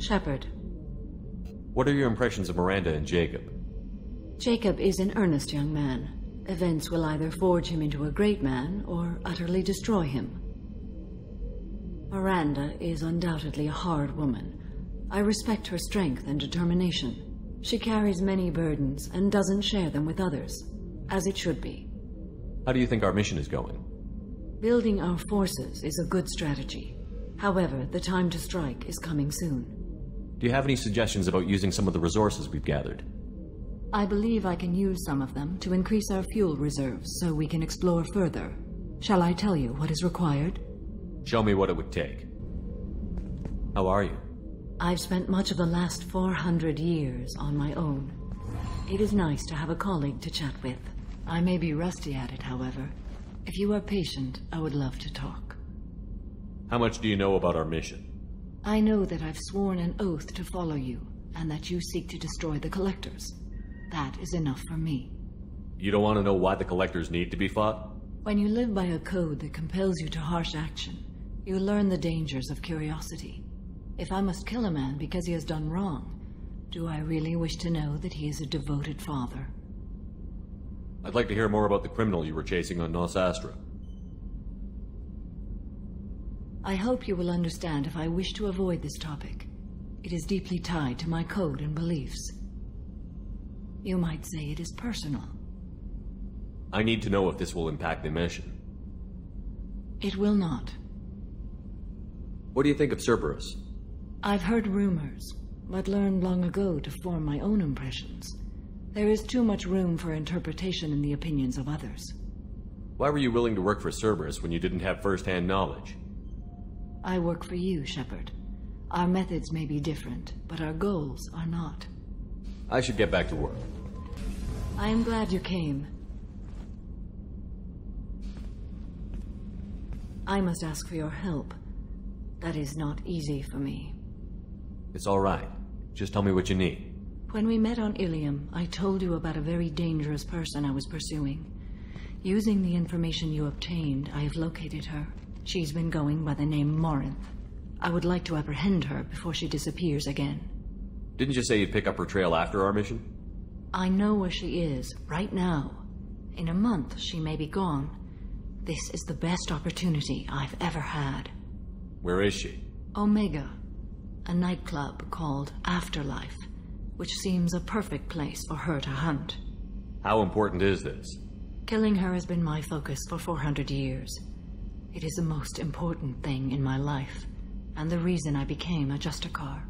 Shepard. What are your impressions of Miranda and Jacob? Jacob is an earnest young man. Events will either forge him into a great man or utterly destroy him. Miranda is undoubtedly a hard woman. I respect her strength and determination. She carries many burdens and doesn't share them with others, as it should be. How do you think our mission is going? Building our forces is a good strategy. However, the time to strike is coming soon. Do you have any suggestions about using some of the resources we've gathered? I believe I can use some of them to increase our fuel reserves so we can explore further. Shall I tell you what is required? Show me what it would take. How are you? I've spent much of the last 400 years on my own. It is nice to have a colleague to chat with. I may be rusty at it, however. If you are patient, I would love to talk. How much do you know about our mission? I know that I've sworn an oath to follow you, and that you seek to destroy the Collectors. That is enough for me. You don't want to know why the Collectors need to be fought? When you live by a code that compels you to harsh action, you learn the dangers of curiosity. If I must kill a man because he has done wrong, do I really wish to know that he is a devoted father? I'd like to hear more about the criminal you were chasing on Nos Astra. I hope you will understand if I wish to avoid this topic. It is deeply tied to my code and beliefs. You might say it is personal. I need to know if this will impact the mission. It will not. What do you think of Cerberus? I've heard rumors, but learned long ago to form my own impressions. There is too much room for interpretation in the opinions of others. Why were you willing to work for Cerberus when you didn't have first-hand knowledge? I work for you, Shepard. Our methods may be different, but our goals are not. I should get back to work. I am glad you came. I must ask for your help. That is not easy for me. It's all right. Just tell me what you need. When we met on Ilium, I told you about a very dangerous person I was pursuing. Using the information you obtained, I have located her. She's been going by the name Morinth. I would like to apprehend her before she disappears again. Didn't you say you'd pick up her trail after our mission? I know where she is, right now. In a month, she may be gone. This is the best opportunity I've ever had. Where is she? Omega, a nightclub called Afterlife, which seems a perfect place for her to hunt. How important is this? Killing her has been my focus for 400 years. It is the most important thing in my life, and the reason I became a Justicar.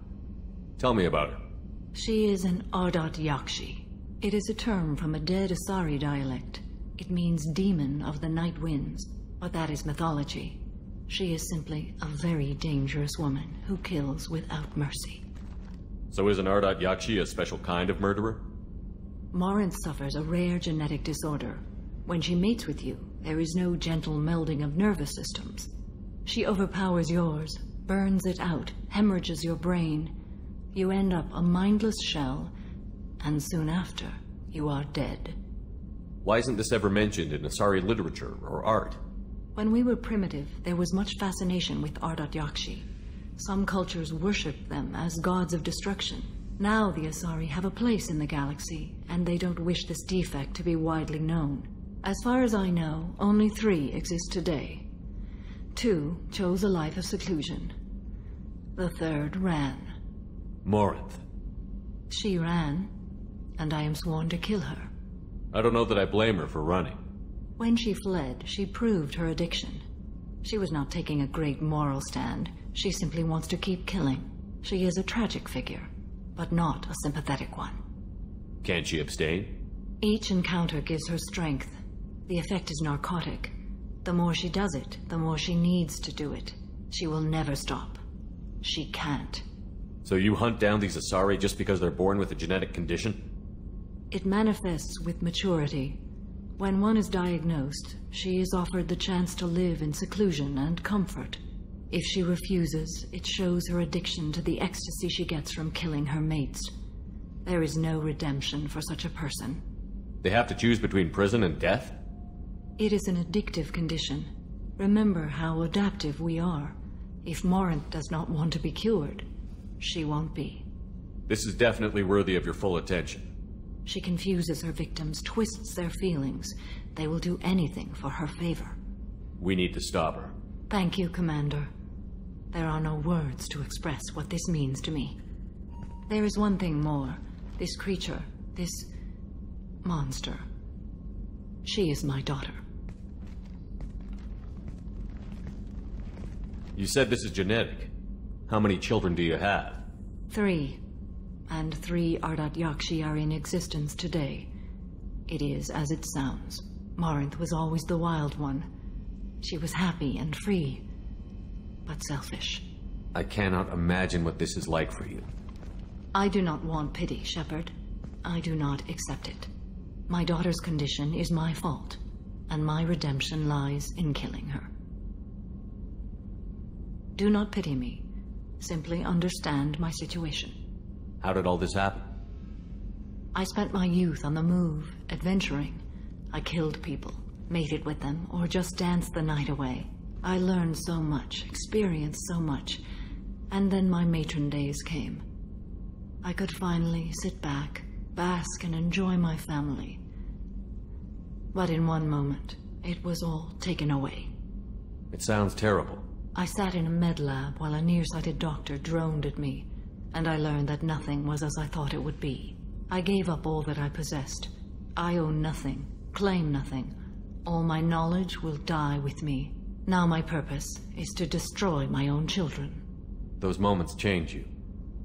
Tell me about her. She is an Ardat Yakshi. It is a term from a dead Asari dialect. It means demon of the night winds, but that is mythology. She is simply a very dangerous woman who kills without mercy. So is an Ardat Yakshi a special kind of murderer? Morinth suffers a rare genetic disorder. When she mates with you, there is no gentle melding of nervous systems. She overpowers yours, burns it out, hemorrhages your brain. You end up a mindless shell, and soon after, you are dead. Why isn't this ever mentioned in Asari literature or art? When we were primitive, there was much fascination with Ardat Yakshi. Some cultures worshipped them as gods of destruction. Now the Asari have a place in the galaxy, and they don't wish this defect to be widely known. As far as I know, only 3 exist today. 2 chose a life of seclusion. The 3rd ran. Morinth. She ran, and I am sworn to kill her. I don't know that I blame her for running. When she fled, she proved her addiction. She was not taking a great moral stand. She simply wants to keep killing. She is a tragic figure, but not a sympathetic one. Can't she abstain? Each encounter gives her strength. The effect is narcotic. The more she does it, the more she needs to do it. She will never stop. She can't. So you hunt down these Asari just because they're born with a genetic condition? It manifests with maturity. When one is diagnosed, she is offered the chance to live in seclusion and comfort. If she refuses, it shows her addiction to the ecstasy she gets from killing her mates. There is no redemption for such a person. They have to choose between prison and death? It is an addictive condition. Remember how adaptive we are. If Morinth does not want to be cured, she won't be. This is definitely worthy of your full attention. She confuses her victims, twists their feelings. They will do anything for her favor. We need to stop her. Thank you, Commander. There are no words to express what this means to me. There is one thing more. This creature, this monster. She is my daughter. You said this is genetic. How many children do you have? 3. And 3 Ardat Yakshi are in existence today. It is as it sounds. Marinth was always the wild one. She was happy and free, but selfish. I cannot imagine what this is like for you. I do not want pity, Shepard. I do not accept it. My daughter's condition is my fault, and my redemption lies in killing her. Do not pity me. Simply understand my situation. How did all this happen? I spent my youth on the move, adventuring. I killed people, mated with them, or just danced the night away. I learned so much, experienced so much, and then my matron days came. I could finally sit back, bask and enjoy my family. But in one moment, it was all taken away. It sounds terrible. I sat in a med lab while a nearsighted doctor droned at me, and I learned that nothing was as I thought it would be. I gave up all that I possessed. I own nothing, claim nothing. All my knowledge will die with me. Now my purpose is to destroy my own children. Those moments change you.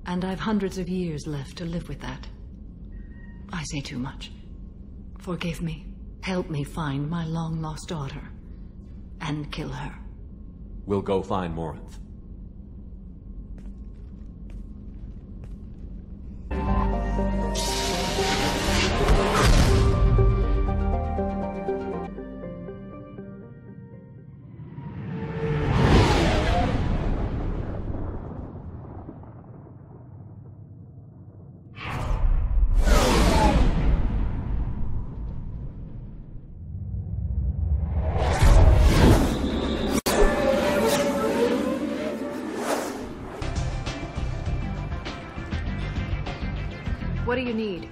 And I've hundreds of years left to live with that. I say too much. Forgive me. Help me find my long-lost daughter. And kill her. We'll go find Morinth. What do you need?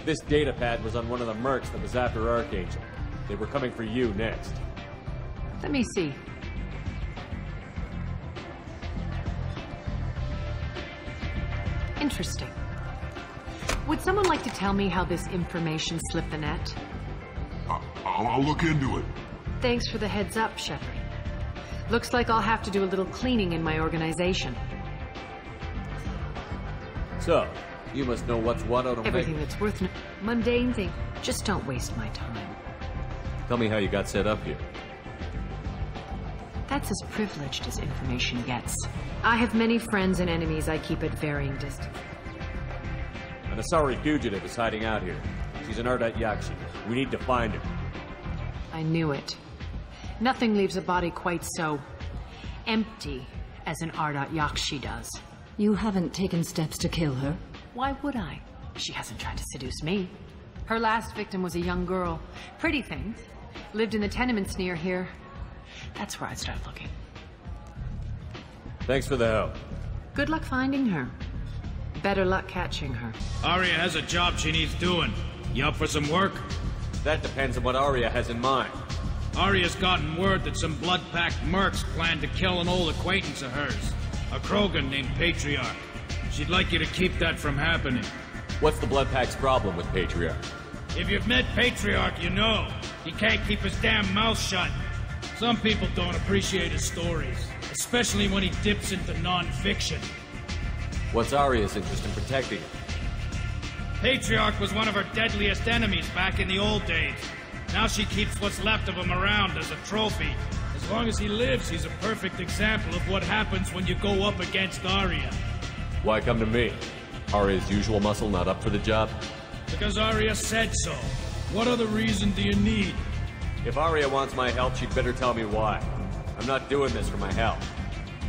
This data pad was on one of the mercs that was after Archangel. They were coming for you next. Let me see. Interesting. Would someone like to tell me how this information slipped the net? I'll look into it. Thanks for the heads up, Shepard. Looks like I'll have to do a little cleaning in my organization. So, you must know what's what out of Everything that's worth mundane thing. Just don't waste my time. Tell me how you got set up here. That's as privileged as information gets. I have many friends and enemies I keep at varying distance. An Asari fugitive is hiding out here. She's an Ardat Yakshi. We need to find her. I knew it. Nothing leaves a body quite so empty as an Ardat Yakshi does. You haven't taken steps to kill her? Why would I? She hasn't tried to seduce me. Her last victim was a young girl. Pretty thing. Lived in the tenements near here. That's where I'd start looking. Thanks for the help. Good luck finding her. Better luck catching her. Arya has a job she needs doing. You up for some work? That depends on what Arya has in mind. Arya's gotten word that some blood-packed mercs plan to kill an old acquaintance of hers. A Krogan named Patriarch. She'd like you to keep that from happening. What's the Blood Pack's problem with Patriarch? If you've met Patriarch, you know. He can't keep his damn mouth shut. Some people don't appreciate his stories, especially when he dips into non-fiction. What's Arya's interest in protecting him? Patriarch was one of her deadliest enemies back in the old days. Now she keeps what's left of him around as a trophy. As long as he lives, he's a perfect example of what happens when you go up against Arya. Why come to me? Arya's usual muscle not up for the job? Because Arya said so. What other reason do you need? If Arya wants my help, she'd better tell me why. I'm not doing this for my help.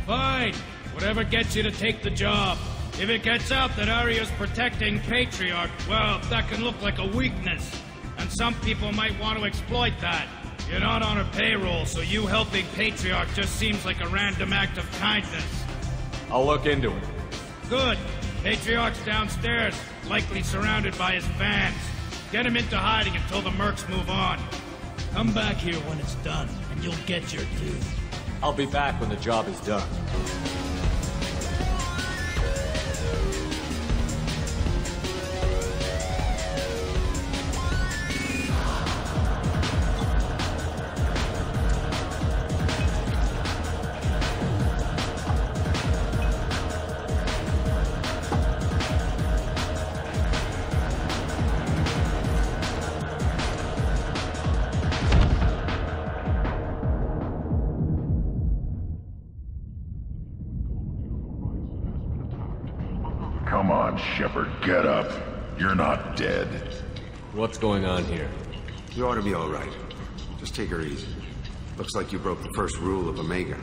Fine. Whatever gets you to take the job. If it gets out that Arya's protecting Patriarch, well, that can look like a weakness. And some people might want to exploit that. You're not on her payroll, so you helping Patriarch just seems like a random act of kindness. I'll look into it. Good. Patriarch's downstairs, likely surrounded by his fans. Get him into hiding until the mercs move on. Come back here when it's done, and you'll get your due. I'll be back when the job is done. Come on, Shepard, get up. You're not dead. What's going on here? You ought to be all right. Just take her easy. Looks like you broke the first rule of Omega.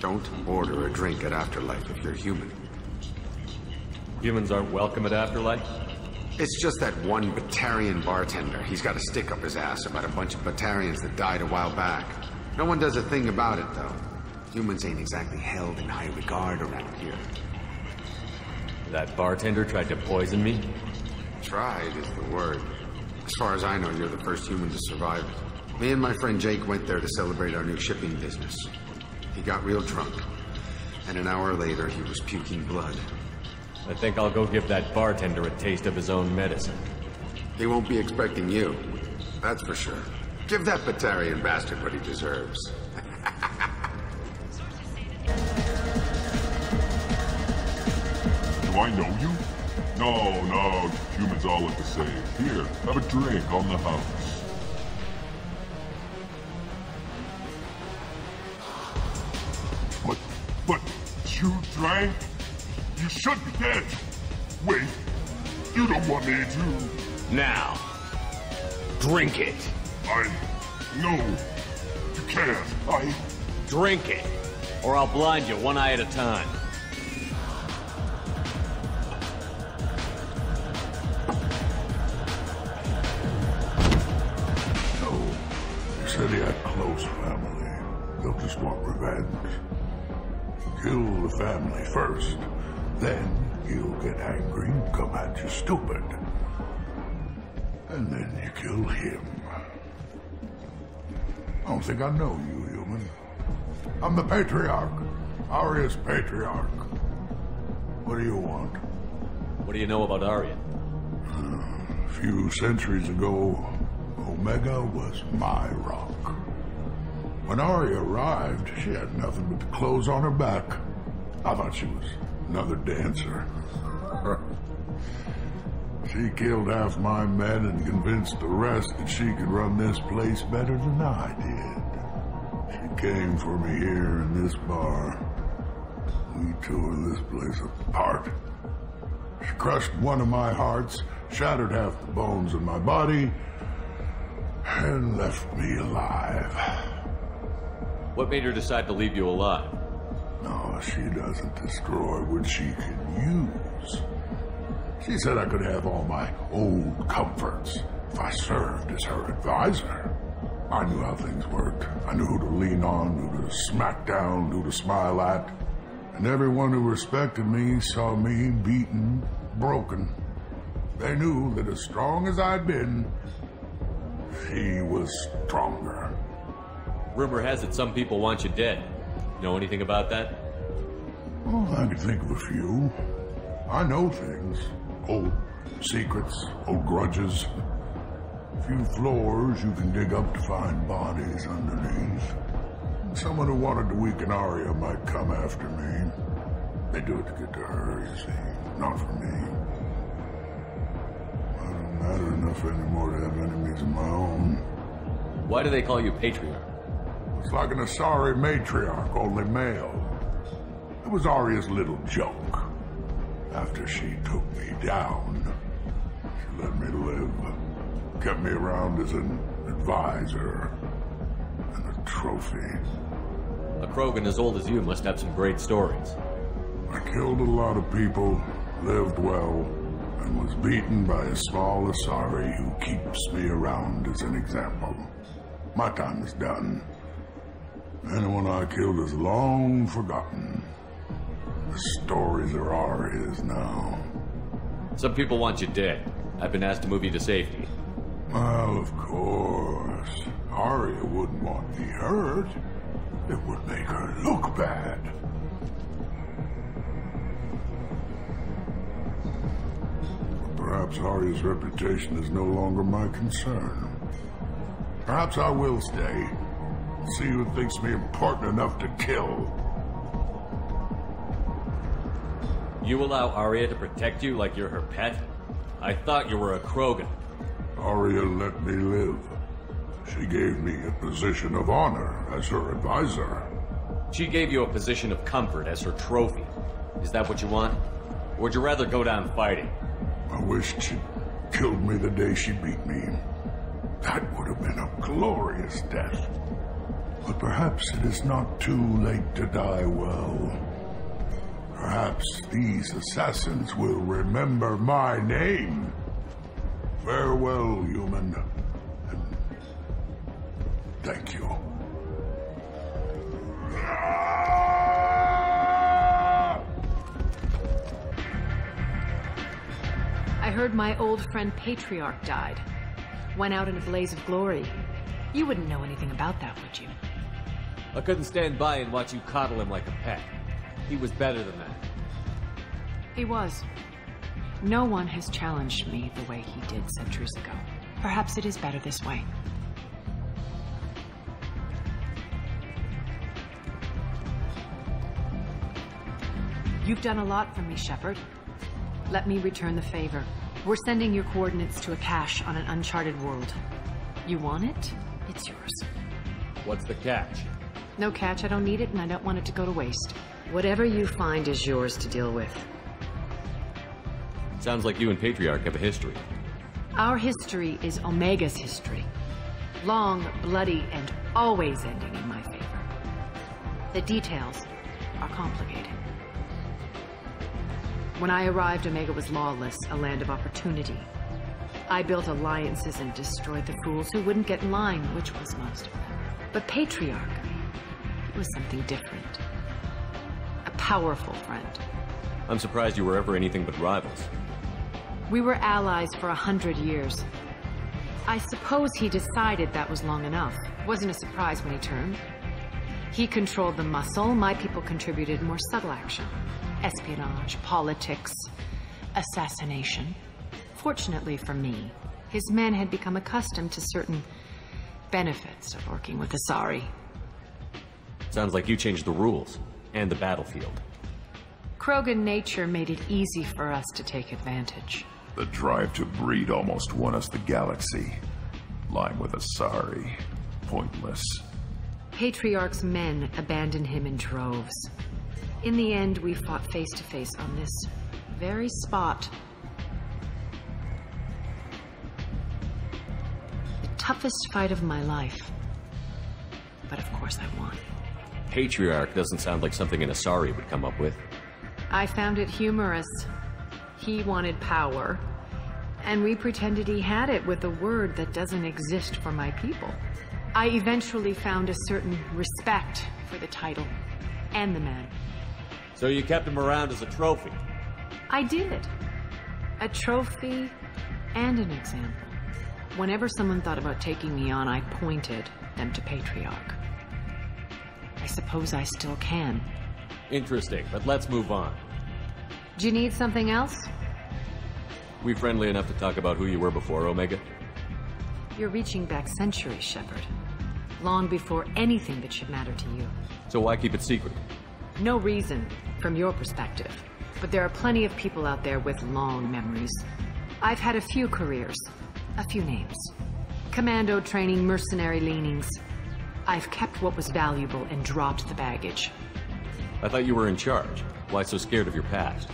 Don't order a drink at Afterlife if you're human. Humans aren't welcome at Afterlife? It's just that one Batarian bartender. He's got a stick up his ass about a bunch of Batarians that died a while back. No one does a thing about it, though. Humans ain't exactly held in high regard around here. That bartender tried to poison me? Tried is the word. As far as I know, you're the first human to survive it. Me and my friend Jake went there to celebrate our new shipping business. He got real drunk, and an hour later he was puking blood. I think I'll go give that bartender a taste of his own medicine. He won't be expecting you, that's for sure. Give that Batarian bastard what he deserves. Do I know you? No, humans all look the same. Here, have a drink on the house. But you drank? You should be dead. Wait, you don't want me to. Now, drink it. No, you can't. Drink it, or I'll blind you one eye at a time. He said he had close family. They'll just want revenge. Kill the family first, then he'll get angry and come at you stupid. And then you kill him. I don't think I know you, human. I'm the Patriarch. Aria's Patriarch. What do you want? What do you know about Aria? A few centuries ago, Omega was my rock. When Aria arrived, she had nothing but the clothes on her back. I thought she was another dancer. She killed half my men and convinced the rest that she could run this place better than I did. She came for me here in this bar. We tore this place apart. She crushed one of my hearts, shattered half the bones in my body, and left me alive. What made her decide to leave you alive? No, she doesn't destroy what she can use. She said I could have all my old comforts if I served as her advisor. I knew how things worked. I knew who to lean on, who to smack down, who to smile at. And everyone who respected me saw me beaten, broken. They knew that as strong as I'd been, she was stronger. Rumor has it some people want you dead. Know anything about that? Oh, I can think of a few. I know things. Old secrets, old grudges. A few floors you can dig up to find bodies underneath. Someone who wanted to weaken Aria might come after me. They do it to get to her, you see, not for me. I don't matter enough anymore to have enemies of my own. Why do they call you Patriarch? It's like an Asari matriarch, only male. It was Aria's little joke. After she took me down, she let me live. Kept me around as an advisor and a trophy. A Krogan as old as you must have some great stories. I killed a lot of people, lived well, and was beaten by a small Asari who keeps me around as an example. My time is done. Anyone I killed is long forgotten. the stories are Arya's now. Some people want you dead. I've been asked to move you to safety. Well, of course. Arya wouldn't want me hurt. It would make her look bad. But perhaps Arya's reputation is no longer my concern. Perhaps I will stay. See who thinks me important enough to kill. You allow Arya to protect you like you're her pet? I thought you were a Krogan. Arya let me live. She gave me a position of honor as her advisor. She gave you a position of comfort as her trophy. Is that what you want? Or would you rather go down fighting? I wished she'd killed me the day she beat me. That would have been a glorious death. But perhaps it is not too late to die well. Perhaps these assassins will remember my name. Farewell, human. And thank you. I heard my old friend Patriarch died. Went out in a blaze of glory. You wouldn't know anything about that, would you? I couldn't stand by and watch you coddle him like a pet. He was better than that. He was. No one has challenged me the way he did centuries ago. Perhaps it is better this way. You've done a lot for me, Shepard. Let me return the favor. We're sending your coordinates to a cache on an uncharted world. You want it? It's yours. What's the catch? No catch, I don't need it, and I don't want it to go to waste. Whatever you find is yours to deal with. Sounds like you and Patriarch have a history. Our history is Omega's history. Long, bloody, and always ending in my favor. The details are complicated. When I arrived, Omega was lawless, a land of opportunity. I built alliances and destroyed the fools who wouldn't get in line, which was most of them. But Patriarch, it was something different. A powerful friend. I'm surprised you were ever anything but rivals. We were allies for 100 years. I suppose he decided that was long enough. Wasn't a surprise when he turned. He controlled the muscle, my people contributed more subtle action. Espionage, politics, assassination. Fortunately for me, his men had become accustomed to certain benefits of working with Asari. Sounds like you changed the rules, and the battlefield. Krogan nature made it easy for us to take advantage. The drive to breed almost won us the galaxy. Lying with Asari. Pointless. Patriarch's men abandoned him in droves. In the end, we fought face to face on this very spot. The toughest fight of my life. But of course I won. Patriarch doesn't sound like something an Asari would come up with. I found it humorous. He wanted power, and we pretended he had it with a word that doesn't exist for my people. I eventually found a certain respect for the title and the man. So you kept him around as a trophy? I did. A trophy and an example. Whenever someone thought about taking me on, I pointed them to Patriarch. I suppose I still can. Interesting, but let's move on. Do you need something else? We friendly enough to talk about who you were before, Omega? You're reaching back centuries, Shepard. Long before anything that should matter to you. So why keep it secret? No reason, from your perspective. But there are plenty of people out there with long memories. I've had a few careers, a few names. Commando training, mercenary leanings. I've kept what was valuable and dropped the baggage. I thought you were in charge. Why so scared of your past?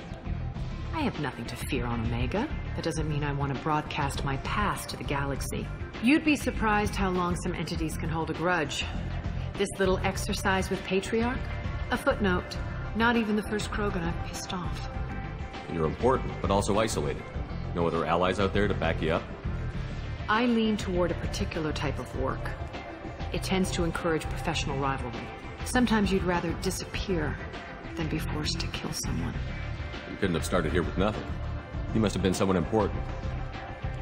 I have nothing to fear on Omega. That doesn't mean I want to broadcast my past to the galaxy. You'd be surprised how long some entities can hold a grudge. This little exercise with Patriarch? A footnote. Not even the first Krogan I've pissed off. You're important, but also isolated. No other allies out there to back you up? I lean toward a particular type of work. It tends to encourage professional rivalry. Sometimes you'd rather disappear than be forced to kill someone. You couldn't have started here with nothing. You must have been someone important.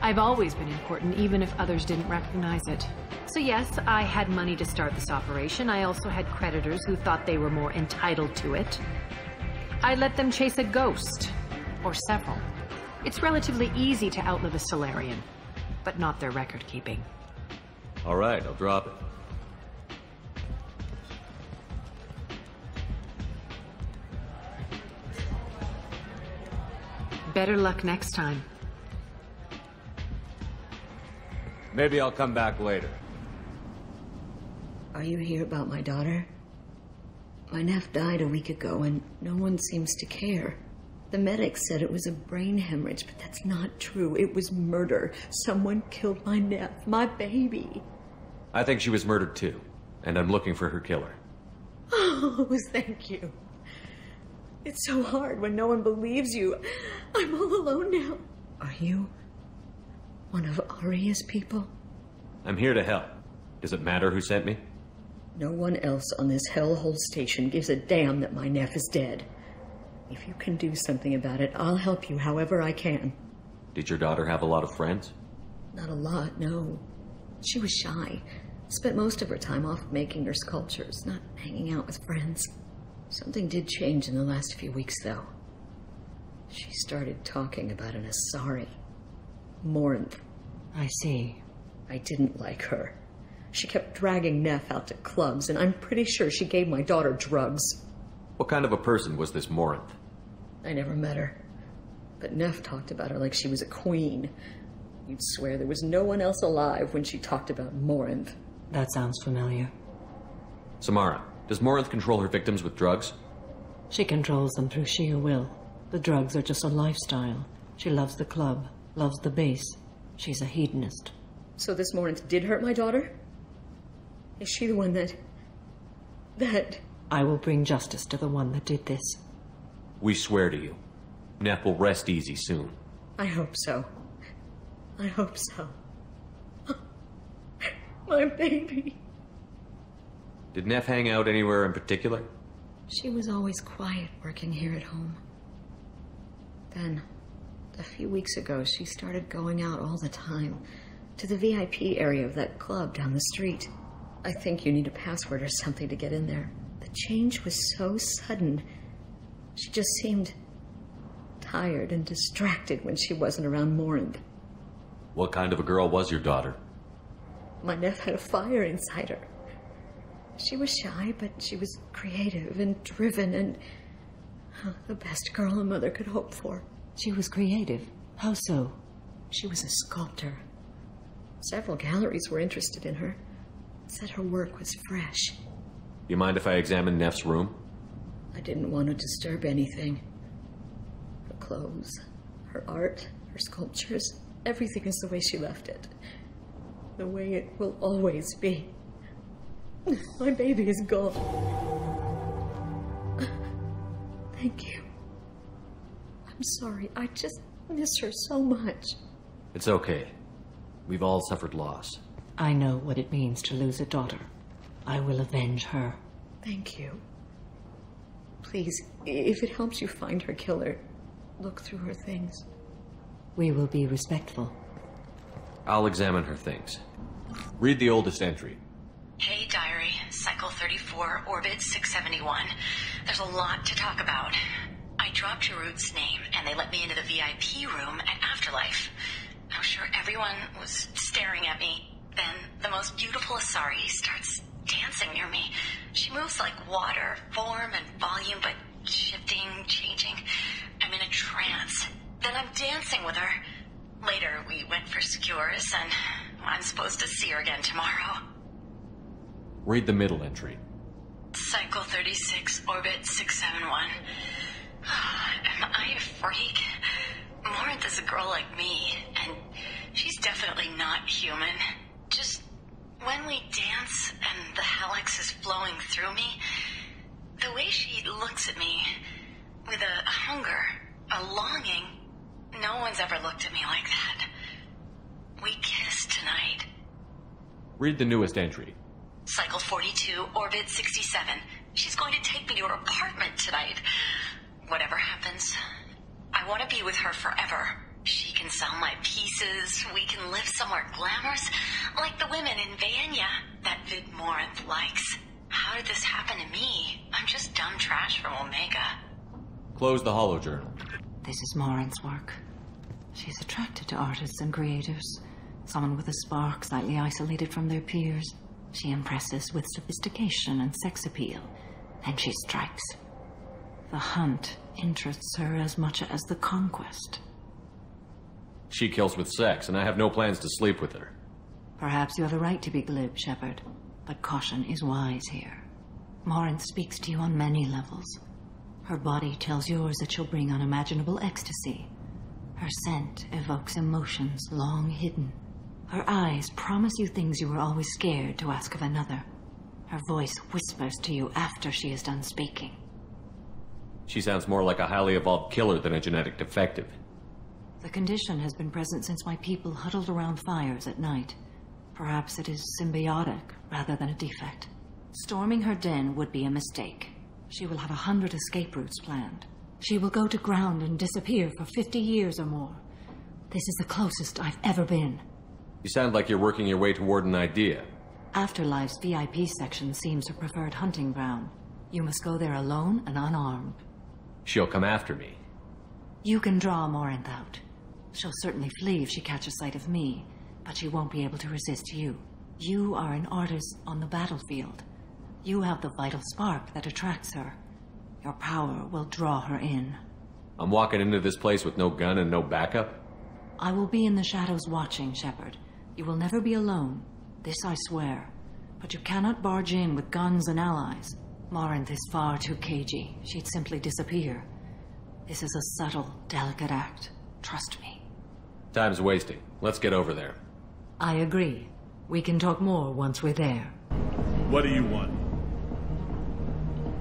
I've always been important, even if others didn't recognize it. So yes, I had money to start this operation. I also had creditors who thought they were more entitled to it. I let them chase a ghost, or several. It's relatively easy to outlive a Solarian, but not their record-keeping. All right, I'll drop it. Better luck next time. Maybe I'll come back later. Are you here about my daughter? My nephew died a week ago and no one seems to care. The medics said it was a brain hemorrhage, but that's not true. It was murder. Someone killed my nephew, my baby. I think she was murdered too, and I'm looking for her killer. Oh, thank you. It's so hard when no one believes you. I'm all alone now. Are you one of Aria's people? I'm here to help. Does it matter who sent me? No one else on this hellhole station gives a damn that my nephew is dead. If you can do something about it, I'll help you however I can. Did your daughter have a lot of friends? Not a lot, no. She was shy. Spent most of her time off making her sculptures, not hanging out with friends. Something did change in the last few weeks, though. She started talking about an Asari. Morinth. I see. I didn't like her. She kept dragging Neff out to clubs, and I'm pretty sure she gave my daughter drugs. What kind of a person was this Morinth? I never met her. But Neff talked about her like she was a queen. You'd swear there was no one else alive when she talked about Morinth. That sounds familiar. Samara, does Morinth control her victims with drugs? She controls them through sheer will. The drugs are just a lifestyle. She loves the club, loves the base. She's a hedonist. So this Morinth did hurt my daughter? Is she the one that... I will bring justice to the one that did this. We swear to you. Neff will rest easy soon. I hope so. I hope so. My baby. Did Neff hang out anywhere in particular? She was always quiet working here at home. Then, a few weeks ago, she started going out all the time to the VIP area of that club down the street. I think you need a password or something to get in there. The change was so sudden. She just seemed tired and distracted when she wasn't around Morinth. What kind of a girl was your daughter? My nephew had a fire inside her. She was shy, but she was creative and driven and the best girl a mother could hope for. She was creative. How so? She was a sculptor. Several galleries were interested in her. Said her work was fresh. You mind if I examine Neff's room? I didn't want to disturb anything. Her clothes, her art, her sculptures, everything is the way she left it. The way it will always be. My baby is gone. Thank you. I'm sorry. I just miss her so much. It's okay. We've all suffered loss. I know what it means to lose a daughter. I will avenge her. Thank you. Please, if it helps you find her killer, look through her things. We will be respectful. I'll examine her things. Read the oldest entry. Hey, Diary. Cycle 34, Orbit 671. There's a lot to talk about. I dropped Jarut's name, and they let me into the VIP room at Afterlife. I'm sure everyone was staring at me. Then the most beautiful Asari starts dancing near me. She moves like water, form and volume, but shifting, changing. I'm in a trance. Then I'm dancing with her. Later, we went for Secures, and I'm supposed to see her again tomorrow. Read the middle entry. Cycle 36, Orbit 671. Am I a freak? Morinth is a girl like me, and she's definitely not human. Just when we dance and the Helix is flowing through me, the way she looks at me with a hunger, a longing, no one's ever looked at me like that. We kissed tonight. Read the newest entry. Cycle 42, Orbit 67. She's going to take me to her apartment tonight. Whatever happens, I want to be with her forever. She can sell my pieces. We can live somewhere glamorous, like the women in Vanya that Vid Morinth likes. How did this happen to me? I'm just dumb trash from Omega. Close the holojournal. This is Morinth's work. She's attracted to artists and creators. Someone with a spark, slightly isolated from their peers. She impresses with sophistication and sex appeal. Then she strikes. The hunt interests her as much as the conquest. She kills with sex, and I have no plans to sleep with her. Perhaps you have a right to be glib, Shepard, but caution is wise here. Morinth speaks to you on many levels. Her body tells yours that she'll bring unimaginable ecstasy. Her scent evokes emotions long hidden. Her eyes promise you things you were always scared to ask of another. Her voice whispers to you after she is done speaking. She sounds more like a highly evolved killer than a genetic defective. The condition has been present since my people huddled around fires at night. Perhaps it is symbiotic rather than a defect. Storming her den would be a mistake. She will have 100 escape routes planned. She will go to ground and disappear for 50 years or more. This is the closest I've ever been. You sound like you're working your way toward an idea. Afterlife's VIP section seems her preferred hunting ground. You must go there alone and unarmed. She'll come after me. You can draw Morinth out. She'll certainly flee if she catches sight of me, but she won't be able to resist you. You are an artist on the battlefield. You have the vital spark that attracts her. Your power will draw her in. I'm walking into this place with no gun and no backup? I will be in the shadows watching, Shepard. You will never be alone. This I swear. But you cannot barge in with guns and allies. Morinth is far too cagey. She'd simply disappear. This is a subtle, delicate act. Trust me. Time's wasting. Let's get over there. I agree. We can talk more once we're there. What do you want?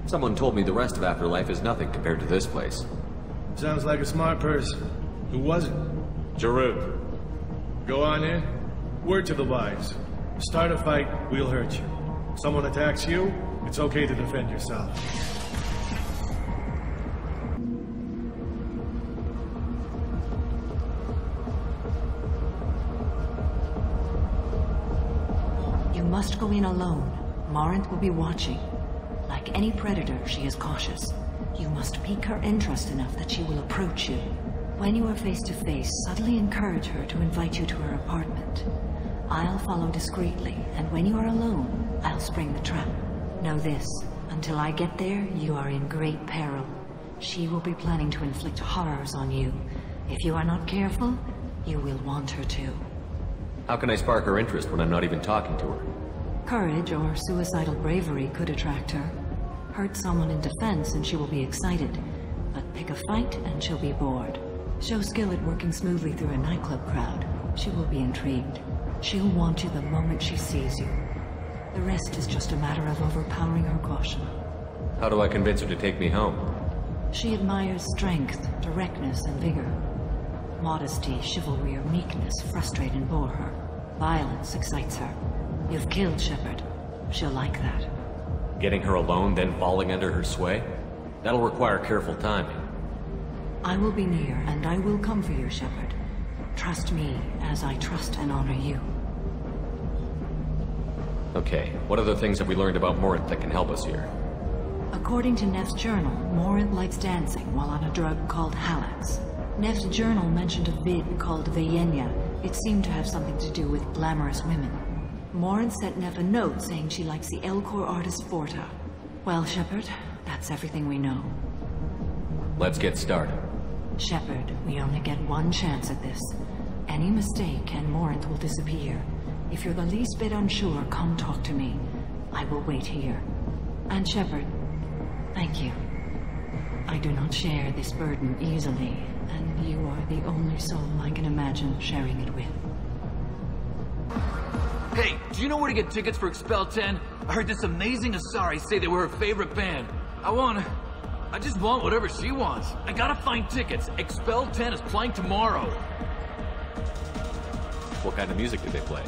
Someone told me the rest of Afterlife is nothing compared to this place. Sounds like a smart person. Who was it? Jarut. Go on in. Word to the wise. Start a fight, we'll hurt you. Someone attacks you, it's okay to defend yourself. You must go in alone. Morinth will be watching. Like any predator, she is cautious. You must pique her interest enough that she will approach you. When you are face to face, subtly encourage her to invite you to her apartment. I'll follow discreetly, and when you are alone, I'll spring the trap. Know this, until I get there, you are in great peril. She will be planning to inflict horrors on you. If you are not careful, you will want her to. How can I spark her interest when I'm not even talking to her? Courage or suicidal bravery could attract her. Hurt someone in defense and she will be excited. But pick a fight and she'll be bored. Show skill at working smoothly through a nightclub crowd. She will be intrigued. She'll want you the moment she sees you. The rest is just a matter of overpowering her caution. How do I convince her to take me home? She admires strength, directness, and vigor. Modesty, chivalry, or meekness frustrate and bore her. Violence excites her. You've killed Shepard. She'll like that. Getting her alone, then falling under her sway? That'll require careful timing. I will be near, and I will come for you, Shepard. Trust me, as I trust and honor you. Okay, what other things have we learned about Morinth that can help us here? According to Neff's journal, Morinth likes dancing while on a drug called Halax. Neff's journal mentioned a vid called Vayenya. It seemed to have something to do with glamorous women. Morinth sent Neff a note saying she likes the Elcor artist Forta. Well, Shepard, that's everything we know. Let's get started. Shepard, we only get one chance at this. Any mistake and Morinth will disappear. If you're the least bit unsure, come talk to me. I will wait here. And Shepard, thank you. I do not share this burden easily, and you are the only soul I can imagine sharing it with. Hey, do you know where to get tickets for Expel 10? I heard this amazing Asari say they were her favorite band. I just want whatever she wants. I gotta find tickets. Expel 10 is playing tomorrow. What kind of music do they play?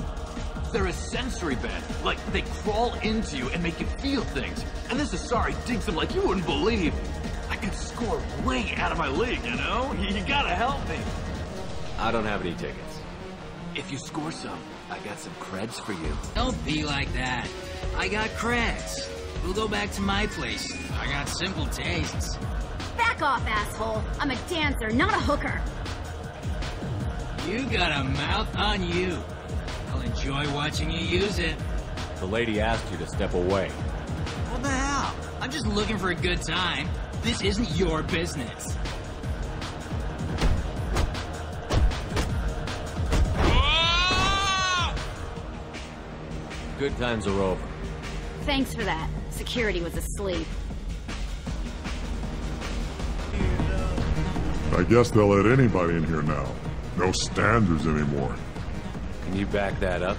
They're a sensory band. Like, they crawl into you and make you feel things. And this Asari digs them like you wouldn't believe. I could score way out of my league, you know? You gotta help me. I don't have any tickets. If you score some, I got some creds for you. Don't be like that. I got creds. We'll go back to my place. I got simple tastes. Back off, asshole. I'm a dancer, not a hooker. You got a mouth on you. I'll enjoy watching you use it. The lady asked you to step away. What the hell? I'm just looking for a good time. This isn't your business. Good times are over. Thanks for that. Security was asleep. I guess they'll let anybody in here now. No standards anymore. Can you back that up?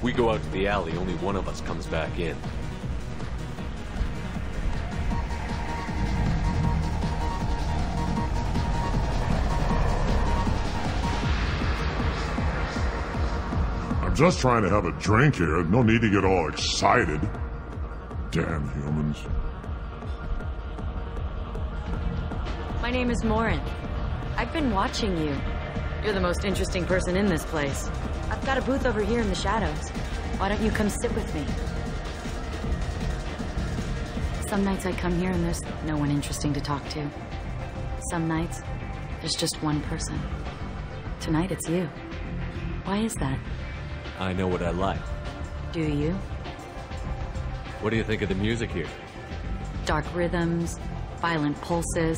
We go out to the alley, only one of us comes back in. I'm just trying to have a drink here. No need to get all excited. Damn humans. My name is Morin. I've been watching you. You're the most interesting person in this place. I've got a booth over here in the shadows. Why don't you come sit with me? Some nights I come here and there's no one interesting to talk to. Some nights, there's just one person. Tonight it's you. Why is that? I know what I like. Do you? What do you think of the music here? Dark rhythms, violent pulses.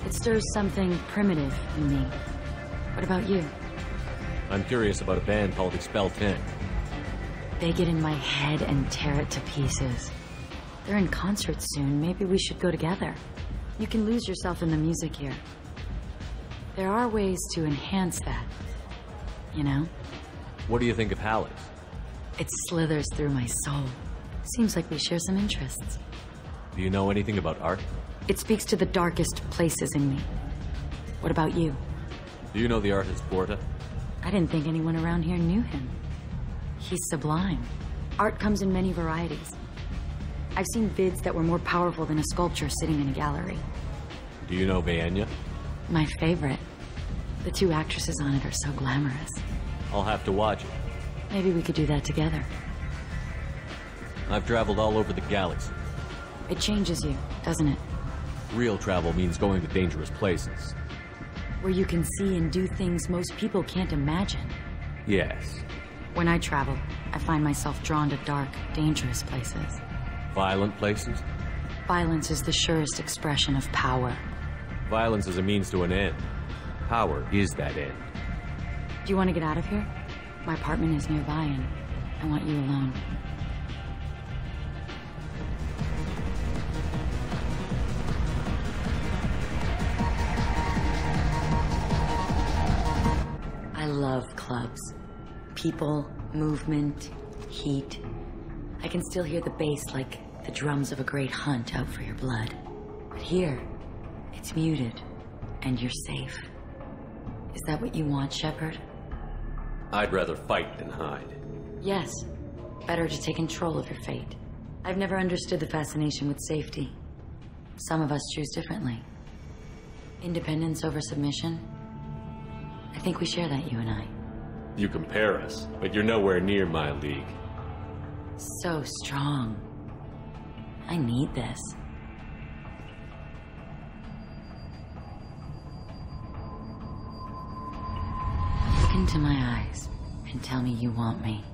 It stirs something primitive in me. What about you? I'm curious about a band called Expel 10. They get in my head and tear it to pieces. They're in concert soon. Maybe we should go together. You can lose yourself in the music here. There are ways to enhance that. You know? What do you think of Halley's? It slithers through my soul. Seems like we share some interests. Do you know anything about art? It speaks to the darkest places in me. What about you? Do you know the artist Borta? I didn't think anyone around here knew him. He's sublime. Art comes in many varieties. I've seen vids that were more powerful than a sculpture sitting in a gallery. Do you know Vaenya? My favorite. The two actresses on it are so glamorous. I'll have to watch it. Maybe we could do that together. I've traveled all over the galaxy. It changes you, doesn't it? Real travel means going to dangerous places. Where you can see and do things most people can't imagine. Yes. When I travel, I find myself drawn to dark, dangerous places. Violent places? Violence is the surest expression of power. Violence is a means to an end. Power is that end. Do you want to get out of here? My apartment is nearby and I want you alone. I love clubs. People, movement, heat. I can still hear the bass like the drums of a great hunt out for your blood. But here, it's muted, and you're safe. Is that what you want, Shepard? I'd rather fight than hide. Yes. Better to take control of your fate. I've never understood the fascination with safety. Some of us choose differently. Independence over submission? I think we share that, you and I. You compare us, but you're nowhere near my league. So strong. I need this. Look into my eyes and tell me you want me.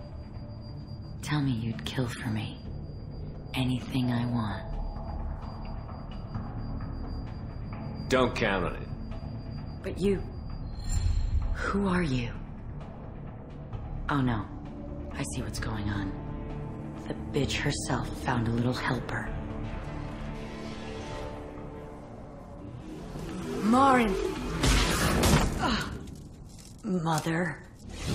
Tell me you'd kill for me. Anything I want. Don't count on it. But you... Who are you? Oh no. I see what's going on. The bitch herself found a little helper. Morin! Mother.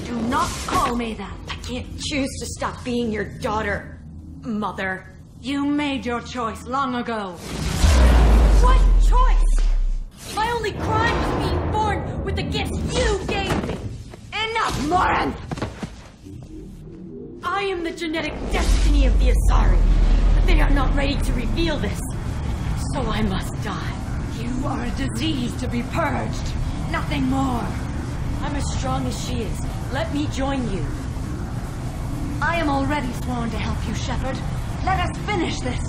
Do not call me that. I can't choose to stop being your daughter. Mother. You made your choice long ago. What choice? My only crime was being born with the gifts you gave me. Enough, Morin! I am the genetic destiny of the Asari. But they are not ready to reveal this. So I must die. You are a disease to be purged. Nothing more. I'm as strong as she is. Let me join you. I am already sworn to help you, Shepard. Let us finish this.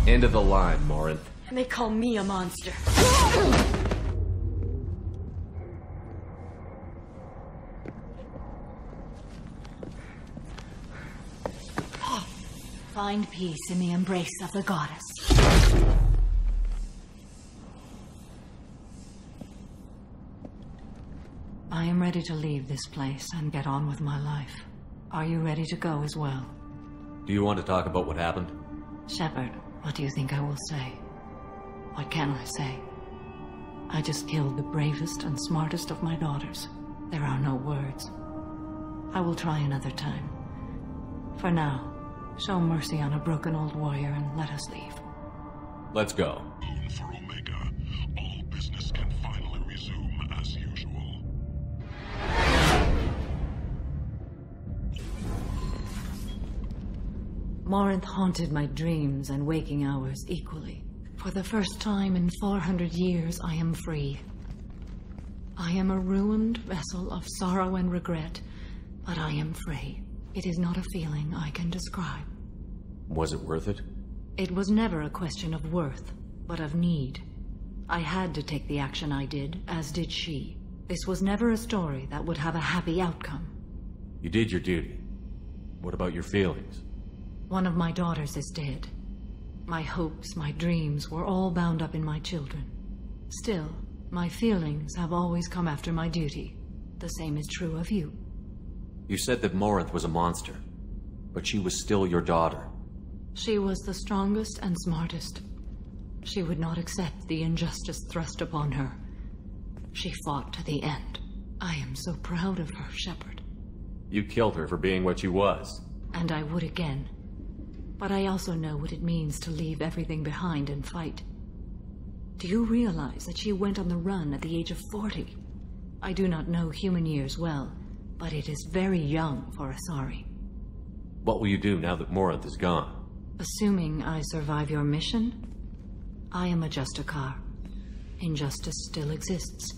End of the line, Morinth. And they call me a monster. Find peace in the embrace of the goddess. I am ready to leave this place and get on with my life. Are you ready to go as well? Do you want to talk about what happened? Shepard, what do you think I will say? What can I say? I just killed the bravest and smartest of my daughters. There are no words. I will try another time. For now, show mercy on a broken old warrior and let us leave. Let's go. For Omega, all business can finally resume as usual. Morinth haunted my dreams and waking hours equally. For the first time in 400 years, I am free. I am a ruined vessel of sorrow and regret, but I am free. It is not a feeling I can describe. Was it worth it? It was never a question of worth, but of need. I had to take the action I did, as did she. This was never a story that would have a happy outcome. You did your duty. What about your feelings? One of my daughters is dead. My hopes, my dreams were all bound up in my children. Still, my feelings have always come after my duty. The same is true of you. You said that Morinth was a monster, but she was still your daughter. She was the strongest and smartest. She would not accept the injustice thrust upon her. She fought to the end. I am so proud of her, Shepard. You killed her for being what she was. And I would again. But I also know what it means to leave everything behind and fight. Do you realize that she went on the run at the age of 40? I do not know human years well, but it is very young for Asari. What will you do now that Morinth is gone? Assuming I survive your mission, I am a Justicar. Injustice still exists,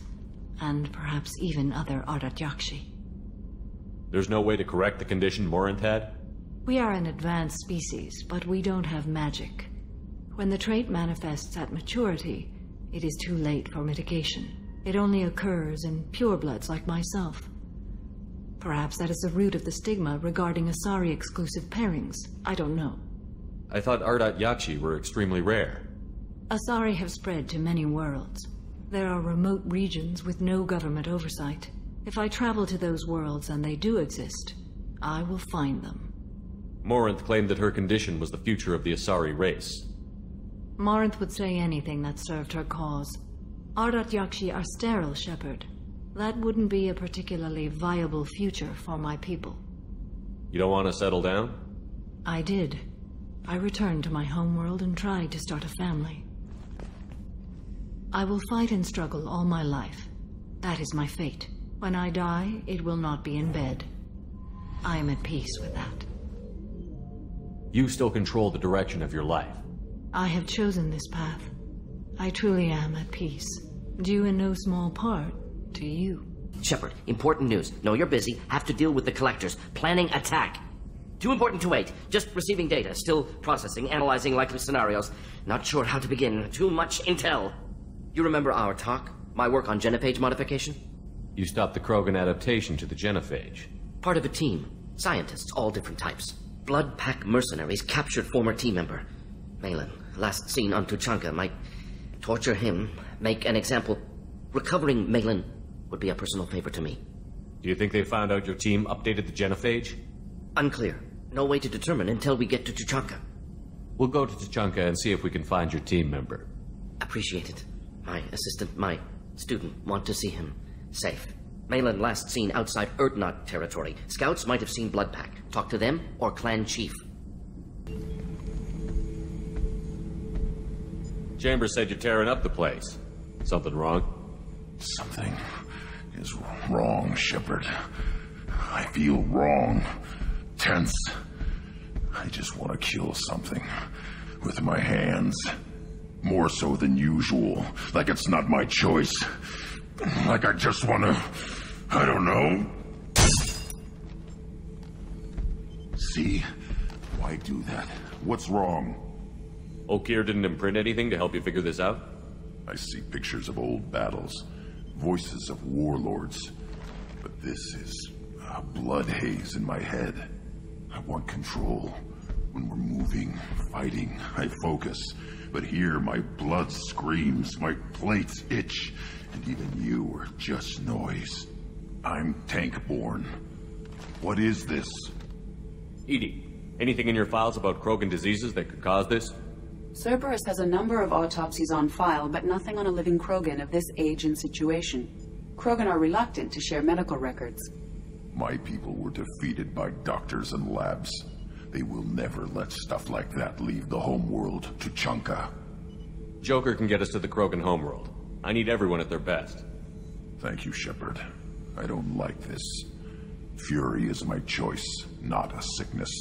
and perhaps even other Ardat Yakshi. There's no way to correct the condition Morinth had? We are an advanced species, but we don't have magic. When the trait manifests at maturity, it is too late for mitigation. It only occurs in purebloods like myself. Perhaps that is the root of the stigma regarding Asari-exclusive pairings. I don't know. I thought Ardat Yakshi were extremely rare. Asari have spread to many worlds. There are remote regions with no government oversight. If I travel to those worlds, and they do exist, I will find them. Morinth claimed that her condition was the future of the Asari race. Morinth would say anything that served her cause. Ardat Yakshi are sterile, Shepard. That wouldn't be a particularly viable future for my people. You don't want to settle down? I did. I returned to my homeworld and tried to start a family. I will fight and struggle all my life. That is my fate. When I die, it will not be in bed. I am at peace with that. You still control the direction of your life. I have chosen this path. I truly am at peace. Due in no small part to you. Shepard, important news. Know you're busy. Have to deal with the collectors. Planning attack. Too important to wait. Just receiving data. Still processing, analyzing likely scenarios. Not sure how to begin. Too much intel. You remember our talk? My work on genophage modification? You stopped the Krogan adaptation to the genophage. Part of a team. Scientists, all different types. Blood Pack mercenaries captured former team member. Malin, last seen on Tuchanka, might torture him, make an example. Recovering Malin would be a personal favor to me. Do you think they found out your team updated the genophage? Unclear. No way to determine until we get to Tuchanka. We'll go to Tuchanka and see if we can find your team member. Appreciate it. My assistant, my student, want to see him safe. Malin last seen outside Urdnot territory. Scouts might have seen Blood Pack. Talk to them or clan chief. Chambers said you're tearing up the place. Something wrong? Something is wrong, Shepard. I feel wrong. Tense. I just want to kill something. With my hands. More so than usual. Like it's not my choice. Like I just want to... I don't know. See? Why do that? What's wrong? Okeer didn't imprint anything to help you figure this out? I see pictures of old battles. Voices of warlords. But this is a blood haze in my head. I want control. When we're moving, fighting, I focus. But here, my blood screams, my plates itch, and even you are just noise. I'm tank-born. What is this? EDI, anything in your files about Krogan diseases that could cause this? Cerberus has a number of autopsies on file, but nothing on a living Krogan of this age and situation. Krogan are reluctant to share medical records. My people were defeated by doctors and labs. They will never let stuff like that leave the homeworld to Chunka. Joker can get us to the Krogan homeworld. I need everyone at their best. Thank you, Shepard. I don't like this. Fury is my choice, not a sickness.